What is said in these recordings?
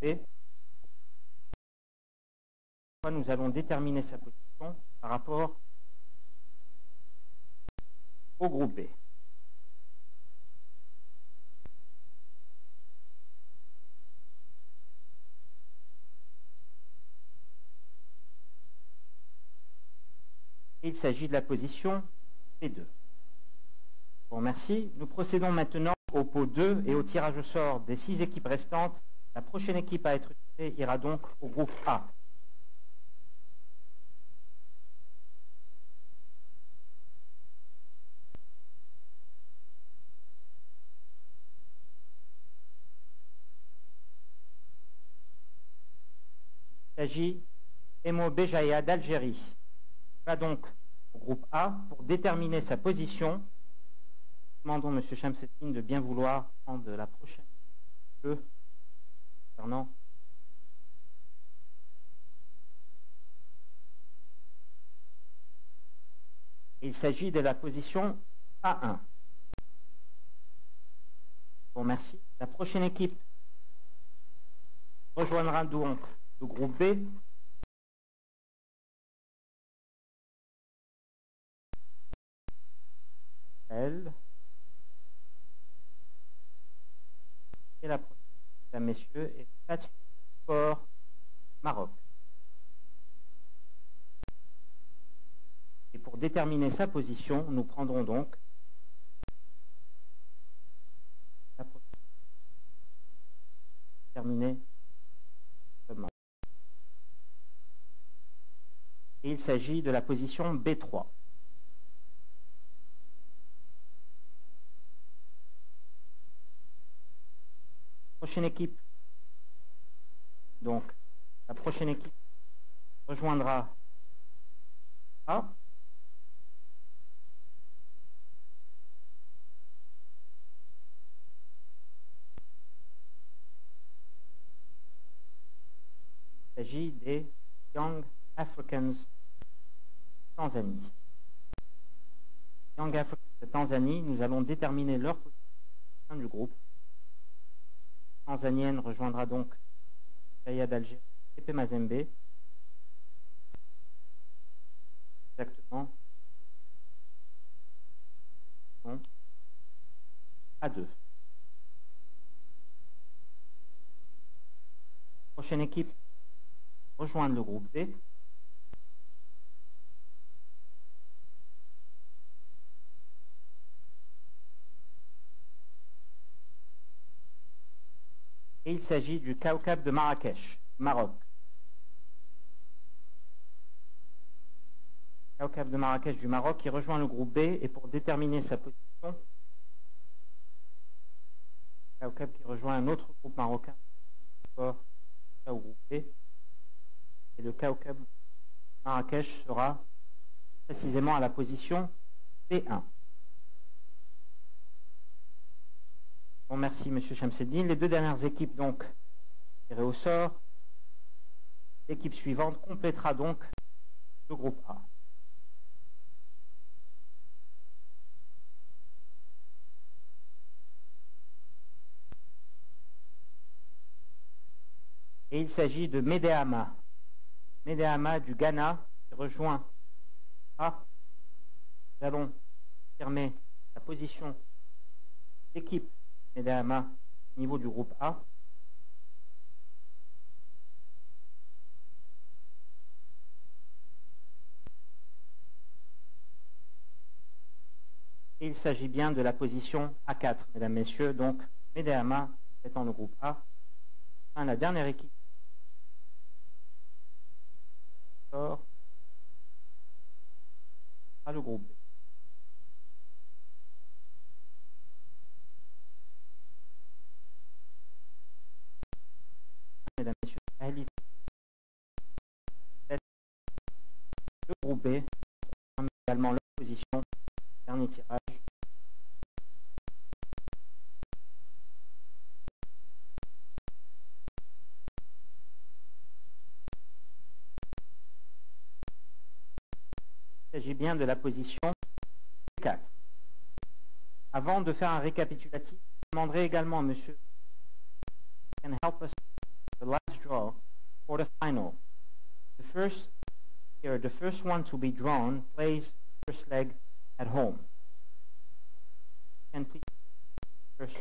B. Nous allons déterminer sa position par rapport au groupe B. Il s'agit de la position P2. Je vous remercie. Nous procédons maintenant au pot 2 et au tirage au sort des 6 équipes restantes. La prochaine équipe à être tirée ira donc au groupe A. Il s'agit d'Emo Bejaïa d'Algérie. Va donc au groupe A pour déterminer sa position. Demandons M. Chamseddine de bien vouloir prendre la prochaine jeu concernant il s'agit de la position A1. Bon, merci. La prochaine équipe rejoindra donc le groupe B. Elle. Et la prochaine, mesdames, messieurs, est Patrick Sport Maroc. Et pour déterminer sa position, nous prendrons donc la position déterminée seulement. Et il s'agit de la position B3. Prochaine équipe. Donc, la prochaine équipe rejoindra A. Il s'agit des Young Africans Tanzanie. Young Africans de Tanzanie, nous allons déterminer leur position au sein du groupe. Tanzanienne rejoindra donc Kaya d'Alger et P. Mazembe. Exactement. Bon. A2. Prochaine équipe rejoindre le groupe D. Et il s'agit du Kawkab de Marrakech, Maroc. Kawkab de Marrakech du Maroc qui rejoint le groupe B et pour déterminer sa position, Kawkab qui rejoint un autre groupe marocain au groupe B. Et le Kawkab Marrakech sera précisément à la position B1. Bon, merci M. Chamseddine. Les deux dernières équipes donc tirées au sort. L'équipe suivante complétera donc le groupe A. Et il s'agit de Medeama. Medeama du Ghana qui rejoint A. Nous allons confirmer la position d'équipe Medeama au niveau du groupe A. Et il s'agit bien de la position A4, mesdames, messieurs. Donc, Medeama étant le groupe A. Enfin, la dernière équipe sort à le groupe B. Mesdames, messieurs, le groupe B prend également leur position. Dernier tirage. Il s'agit bien de la position 4. Avant de faire un récapitulatif, je demanderai également à monsieur can help us the final. The first one to be drawn plays the first leg at home. Can please first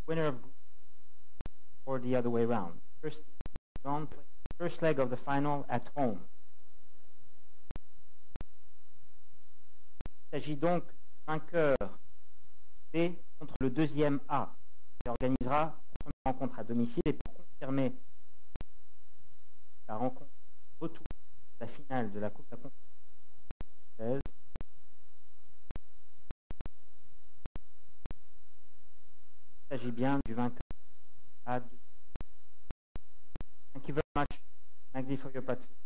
winner of group or the other way around. First drawn plays the first leg of the final at home. Il s'agit donc du vainqueur B contre le deuxième A, qui organisera la première rencontre à domicile. Et pour confirmer la rencontre retour de la finale de la Coupe de la Conférence française, il s'agit bien du vainqueur A. Thank you very much, Magdi, for your participation.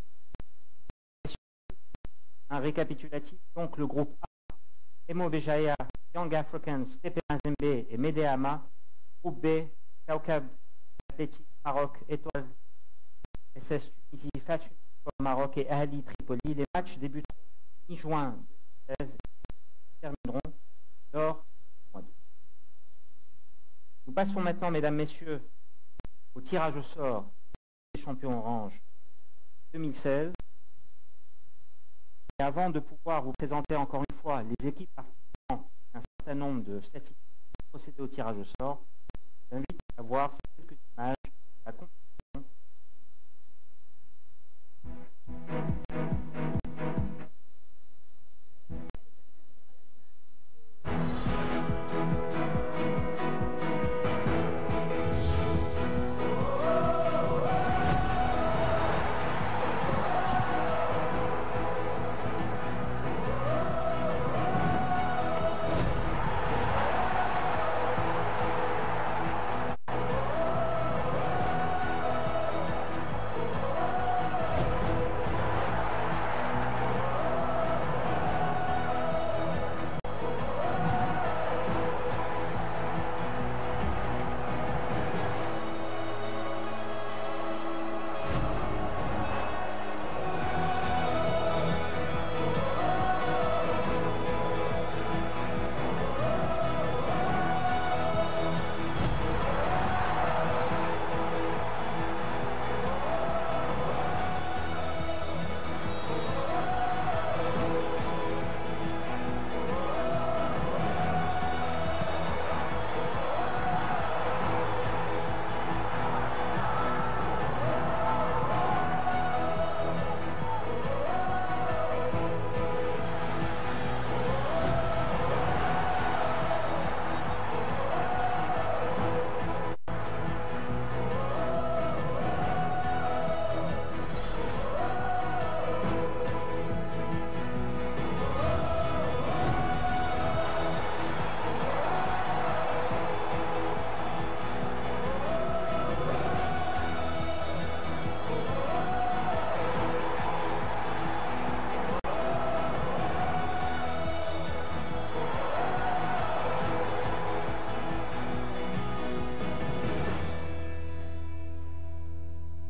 Un récapitulatif, donc le groupe A, Emo Béjaïa, Young Africans, TP Mazembe et Medeama. Groupe B, Kaukab Athletic Maroc, Étoile SS Tunisie, FAS Maroc et Ahli Tripoli. Les matchs débuteront mi-juin 2016 et termineront lors du mois d'août. Nous passons maintenant, mesdames, messieurs, au tirage au sort des champions orange 2016. Et avant de pouvoir vous présenter encore une fois les équipes participant à un certain nombre de statistiques pour procéder au tirage au sort, je vous invite à voir quelques images de la compétition.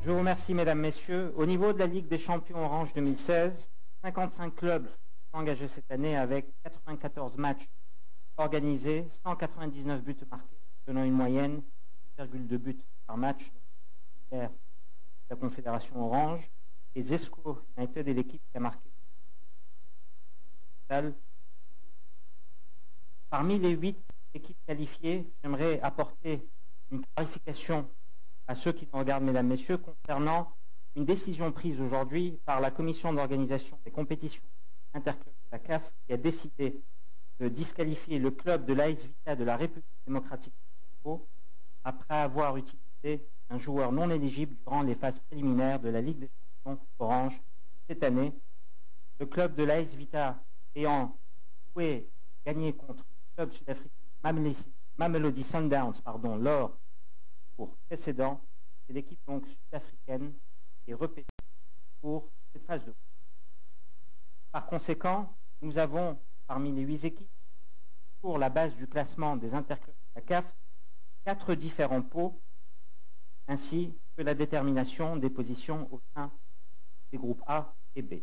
Je vous remercie, mesdames, messieurs. Au niveau de la Ligue des champions orange 2016, 55 clubs sont engagés cette année avec 94 matchs organisés, 199 buts marqués, donnant une moyenne de 2,2 buts par match. La Confédération orange et Zesco United est l'équipe qui a marqué. Parmi les 8 équipes qualifiées, j'aimerais apporter une clarification à ceux qui nous regardent, mesdames, messieurs, concernant une décision prise aujourd'hui par la commission d'organisation des compétitions interclubs de la CAF qui a décidé de disqualifier le club de l'AS Vita de la République démocratique du Congo après avoir utilisé un joueur non éligible durant les phases préliminaires de la Ligue des champions orange cette année. Le club de l'AS Vita ayant gagné contre le club sud-africain Mamelodi Sundowns lors précédent, c'est l'équipe donc sud-africaine qui est repêchée pour cette phase de groupe. Par conséquent, nous avons parmi les 8 équipes, pour la base du classement des interclubs de la CAF, 4 différents pots, ainsi que la détermination des positions au sein des groupes A et B.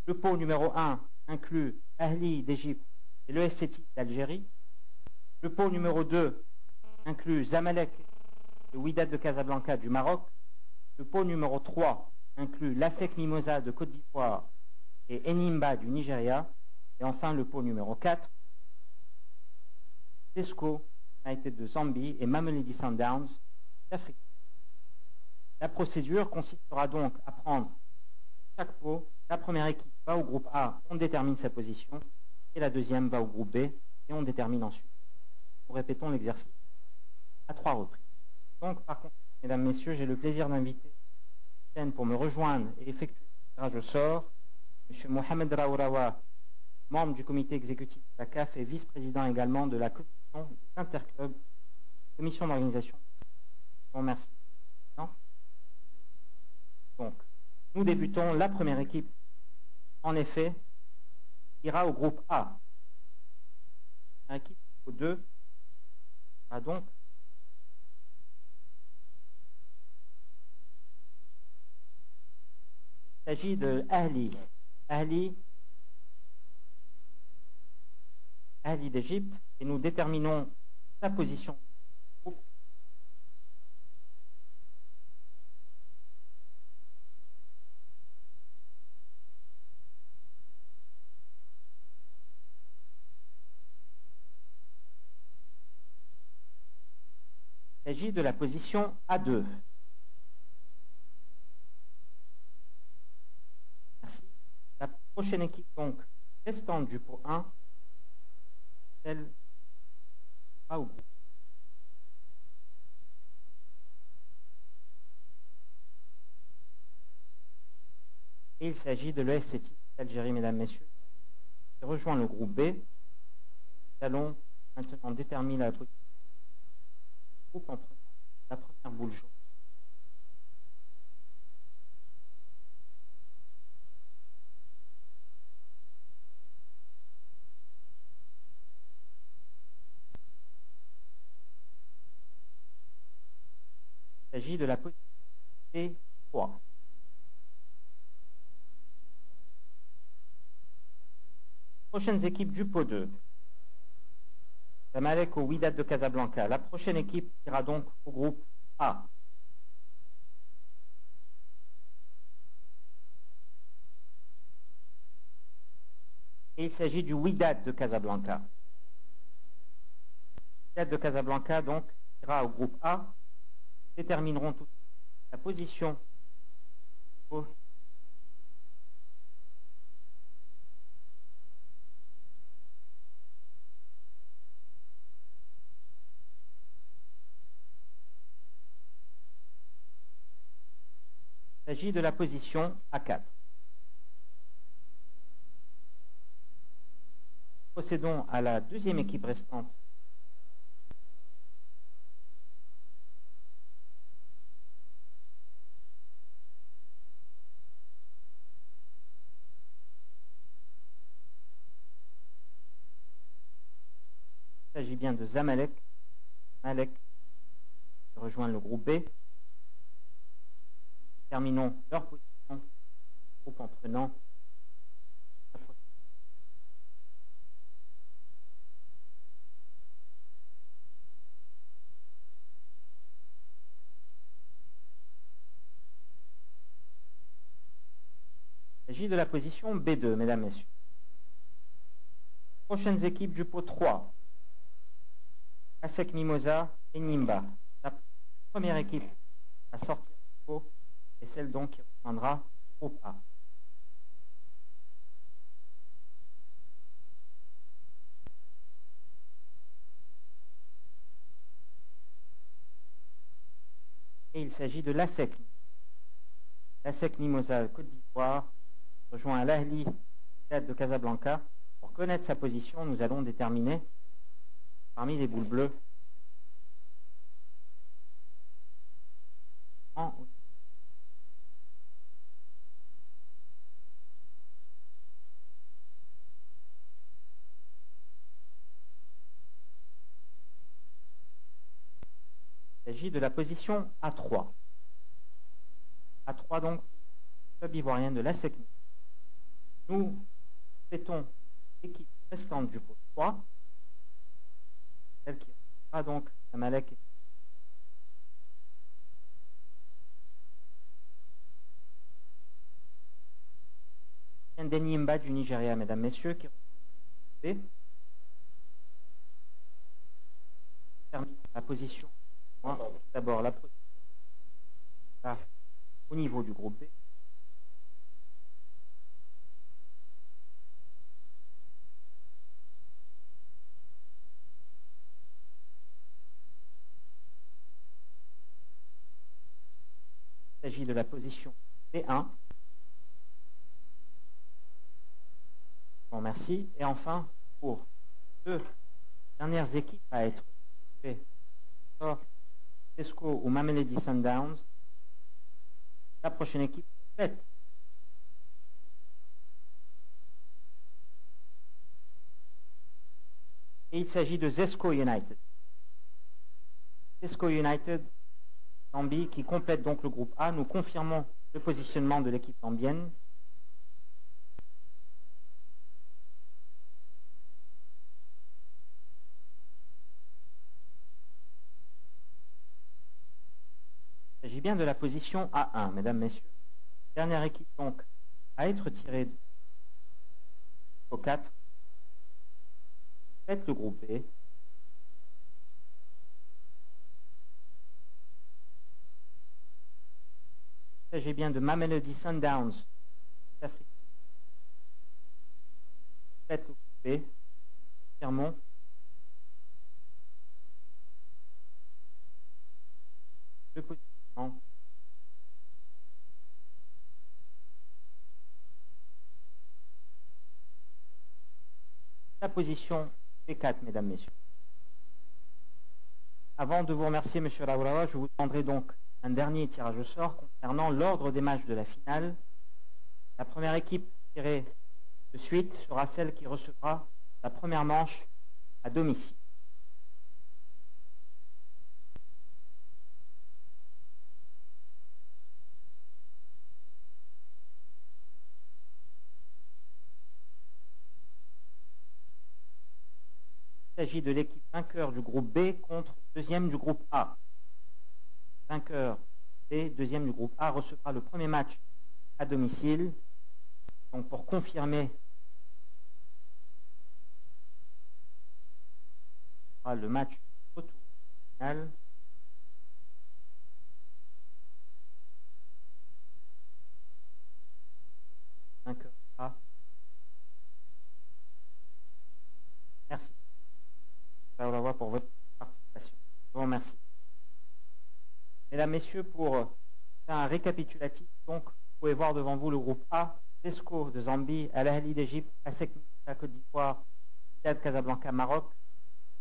Le pot numéro 1 inclut Ahli d'Égypte et l'ES Sétif d'Algérie. Le pot numéro 2 inclut Zamalek le Wydad de Casablanca du Maroc. Le pot numéro 3 inclut l'ASEC Mimosa de Côte d'Ivoire et Enimba du Nigeria. Et enfin le pot numéro 4, Tesco United de Zambie et Mamelodi Sundowns d'Afrique. La procédure consistera donc à prendre chaque pot. La première équipe va au groupe A, on détermine sa position, et la deuxième va au groupe B, et on détermine ensuite. Nous répétons l'exercice à 3 reprises. Donc, par contre, mesdames, messieurs, j'ai le plaisir d'inviter pour me rejoindre et effectuer le tirage au sort, M. Mohamed Raourawa, membre du comité exécutif de la CAF et vice-président également de la commission des interclubs, commission d'organisation. Je vous remercie. Donc, nous débutons la première équipe. En effet, ira au groupe A. L'équipe au 2 a donc il s'agit de Ahli d'Égypte, et nous déterminons sa position. Il s'agit de la position A2. Merci. La prochaine équipe, donc, restante du pot 1, celle A au groupe. Et il s'agit de l'ES Sétif d'Algérie, mesdames, messieurs, qui rejoint le groupe B. Nous allons maintenant déterminer la position du groupe en prenant la première boule jaune. Il s'agit de la position C3. Prochaines équipes du pot 2. Zamalek au Wydad de Casablanca. La prochaine équipe ira donc au groupe A. Et il s'agit du Wydad de Casablanca. Le Wydad de Casablanca donc ira au groupe A. Nous déterminerons tout de suite la position au Il s'agit de la position A4. Procédons à la deuxième équipe restante. Il s'agit bien de Zamalek. Zamalek rejoint le groupe B. Terminons leur position groupe en prenant la prochaine. Il s'agit de la position B2, mesdames, messieurs. Prochaines équipes du pot 3. ASEC Mimosa et Nimba. La première équipe à sortir du pot et celle donc qui rejoindra le groupe A. Et il s'agit de l'ASEC. L'ASEC Mimosa Côte d'Ivoire rejoint l'Ahli de Casablanca. Pour connaître sa position, nous allons déterminer parmi les boules bleues en Il s'agit de la position A3. A3 donc, club ivoirien de l'ASEC. Nous complétons l'équipe restante du pot 3, celle qui sera donc Zamalek. d'Enyimba du Nigeria, mesdames, messieurs, qui termine la position. D'abord, la position au niveau du groupe B. Il s'agit de la position B1. Bon, merci. Et enfin, pour deux dernières équipes à être Tesco ou Mamelodi Sundowns, la prochaine équipe est faite. Et il s'agit de Zesco United. Zesco United, Zambie, qui complète donc le groupe A. Nous confirmons le positionnement de l'équipe zambienne. Il s'agit bien de la position A1, mesdames, messieurs. Dernière équipe donc à être tirée au 4. Faites le groupe B. Il s'agit bien de Mamelodi Sundowns d'Afrique. Faites le groupe B. Confirmons. Le positionnement. La position P4, mesdames, messieurs. Avant de vous remercier, monsieur Laourawa, je vous demanderai donc un dernier tirage au sort concernant l'ordre des matchs de la finale. La première équipe tirée de suite sera celle qui recevra la première manche à domicile. Il s'agit de l'équipe vainqueur du groupe B contre deuxième du groupe A. Vainqueur B, deuxième du groupe A, recevra le premier match à domicile. Donc pour confirmer le match retour final. Vainqueur A. Merci pour votre participation. Je vous remercie. Mesdames, Messieurs, pour faire un récapitulatif, donc, vous pouvez voir devant vous le groupe A, Tesco de Zambie, Al Ahly d'Égypte, ASEC Mimosas Côte d'Ivoire, Wydad Casablanca Maroc,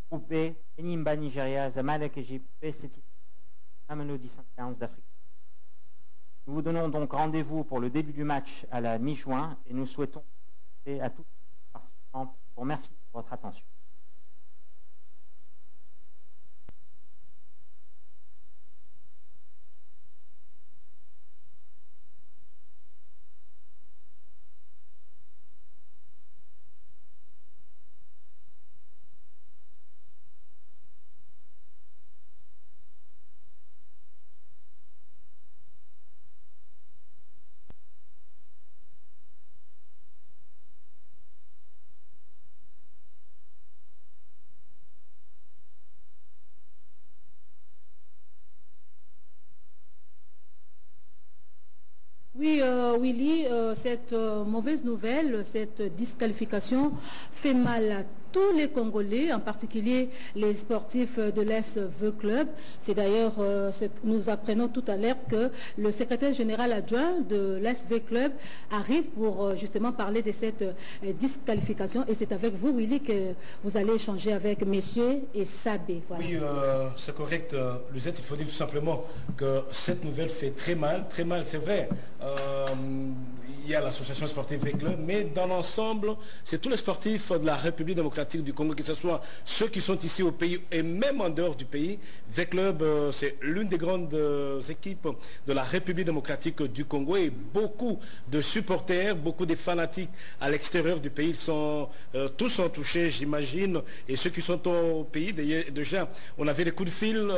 groupe B, Enyimba Nigeria, Zamalek Égypte, PST Mamelodi Sundowns d'Afrique. Nous vous donnons donc rendez-vous pour le début du match à la mi-juin et nous souhaitons à tous les participants. Je vous remercie pour votre attention. Oui, Willy, cette mauvaise nouvelle, cette disqualification fait mal à tous les Congolais, en particulier les sportifs de l'SV Club. C'est d'ailleurs, nous apprenons tout à l'heure que le secrétaire général adjoint de l'SV Club arrive pour justement parler de cette disqualification. Et c'est avec vous, Willy, que vous allez échanger avec messieurs et Sabé. Voilà. Oui, c'est correct, Lucette. Il faut dire tout simplement que cette nouvelle fait très mal, c'est vrai. Il y a l'association sportive V-Club, mais dans l'ensemble, c'est tous les sportifs de la République démocratique du Congo, que ce soit ceux qui sont ici au pays et même en dehors du pays. V-Club, c'est l'une des grandes équipes de la République démocratique du Congo et beaucoup de supporters, beaucoup de fanatiques à l'extérieur du pays. Ils sont tous sont touchés, j'imagine, et ceux qui sont au pays, déjà, on avait des coups de fil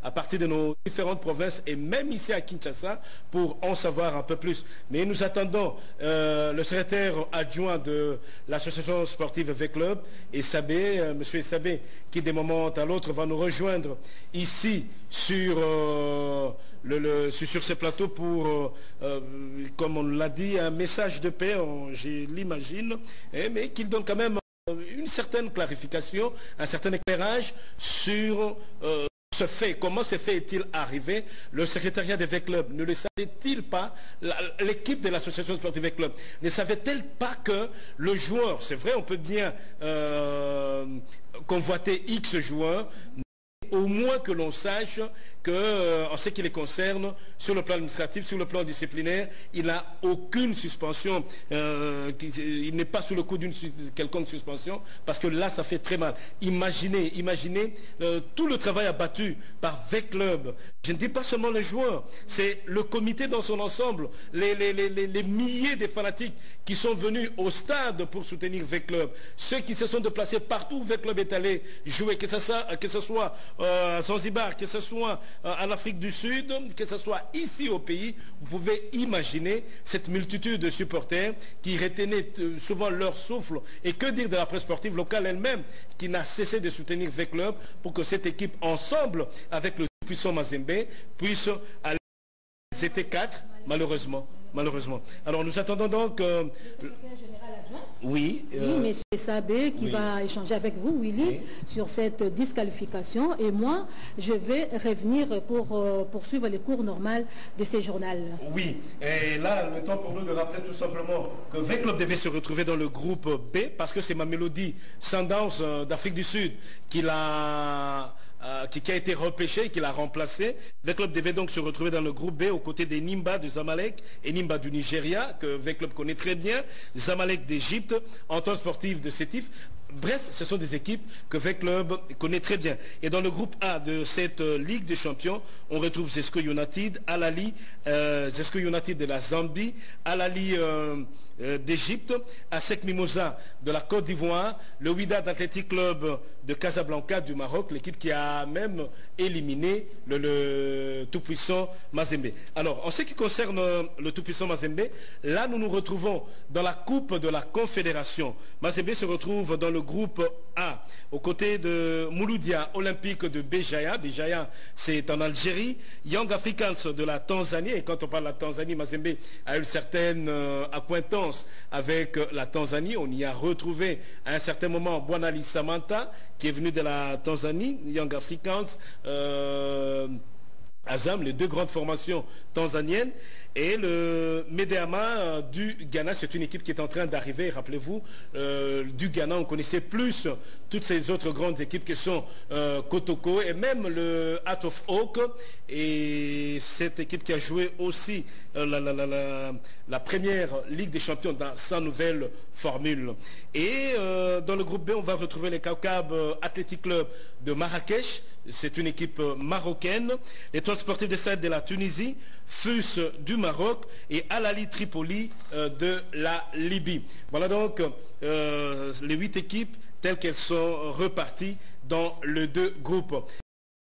à partir de nos différentes provinces et même ici à Kinshasa pour en savoir un peu plus. Mais nous attendons attendons le secrétaire adjoint de l'association sportive V-Club, monsieur Sabé, qui d'un moment à l'autre va nous rejoindre ici sur ce plateau pour, comme on l'a dit, un message de paix, je l'imagine, mais qu'il donne quand même une certaine clarification, un certain éclairage sur ce fait. Comment ce fait est-il arrivé? Le secrétariat des V-Club ne le savait-il pas? L'équipe de l'association sportive V-Club ne savait-elle pas que le joueur, c'est vrai, on peut bien convoiter X joueurs, au moins que l'on sache que, en ce qui les concerne, sur le plan administratif, sur le plan disciplinaire, il n'a aucune suspension, il n'est pas sous le coup d'une quelconque suspension, parce que là, ça fait très mal. Imaginez tout le travail abattu par V-Club. Je ne dis pas seulement les joueurs, c'est le comité dans son ensemble, les milliers de fanatiques qui sont venus au stade pour soutenir V-Club, ceux qui se sont déplacés partout où V-Club est allé jouer, que ce soit à Zanzibar, que ce soit en Afrique du Sud, que ce soit ici au pays. Vous pouvez imaginer cette multitude de supporters qui retenaient souvent leur souffle. Et que dire de la presse sportive locale elle-même, qui n'a cessé de soutenir V-Club pour que cette équipe, ensemble avec le puissant Mazembe, puisse aller à CT4, malheureusement. Alors nous attendons donc... Oui, M. Sabé qui va échanger avec vous, Willy, sur cette disqualification. Et moi, je vais revenir pour poursuivre les cours normales de ces journaux. Oui, et là, le temps pour nous de rappeler tout simplement que V-Club devait se retrouver dans le groupe B, parce que c'est Mamelodi Sundowns d'Afrique du Sud qui a été repêché et qui l'a remplacé. V-Club devait donc se retrouver dans le groupe B aux côtés des Nimba de Zamalek et Nimba du Nigeria, que V-Club connaît très bien, Zamalek d'Égypte, Entente sportive de Sétif. Bref, ce sont des équipes que V-Club connaît très bien. Et dans le groupe A de cette Ligue des Champions, on retrouve Zesco United, Al-Ali, Zesco United de la Zambie, Al-Ali d'Égypte, ASEC Mimosa de la Côte d'Ivoire, le Wydad Athletic Club de Casablanca du Maroc, l'équipe qui a même éliminé le tout-puissant Mazembe. Alors, en ce qui concerne le tout-puissant Mazembe, là nous nous retrouvons dans la Coupe de la Confédération. Mazembe se retrouve dans le groupe A, aux côtés de Mouloudia Olympique de Béjaïa. Béjaïa, c'est en Algérie. Young Africans de la Tanzanie. Et quand on parle de la Tanzanie, Mazembe a une certaine acquaintance avec la Tanzanie. On y a retrouvé à un certain moment Bwanali Samantha, qui est venu de la Tanzanie. Young Africans, Azam, les deux grandes formations tanzaniennes. Et le Medeama du Ghana, c'est une équipe qui est en train d'arriver, rappelez-vous, du Ghana, on connaissait plus toutes ces autres grandes équipes qui sont Kotoko et même le Heart of Oak, et cette équipe qui a joué aussi la première Ligue des Champions dans sa nouvelle formule. Et dans le groupe B, on va retrouver les Kaukab Athletic Club de Marrakech, c'est une équipe marocaine, l'Étoile sportive des Saïds de la Tunisie, FUS du Maroc et Al-Ali Tripoli de la Libye. Voilà donc les 8 équipes telles qu'elles sont reparties dans les deux groupes.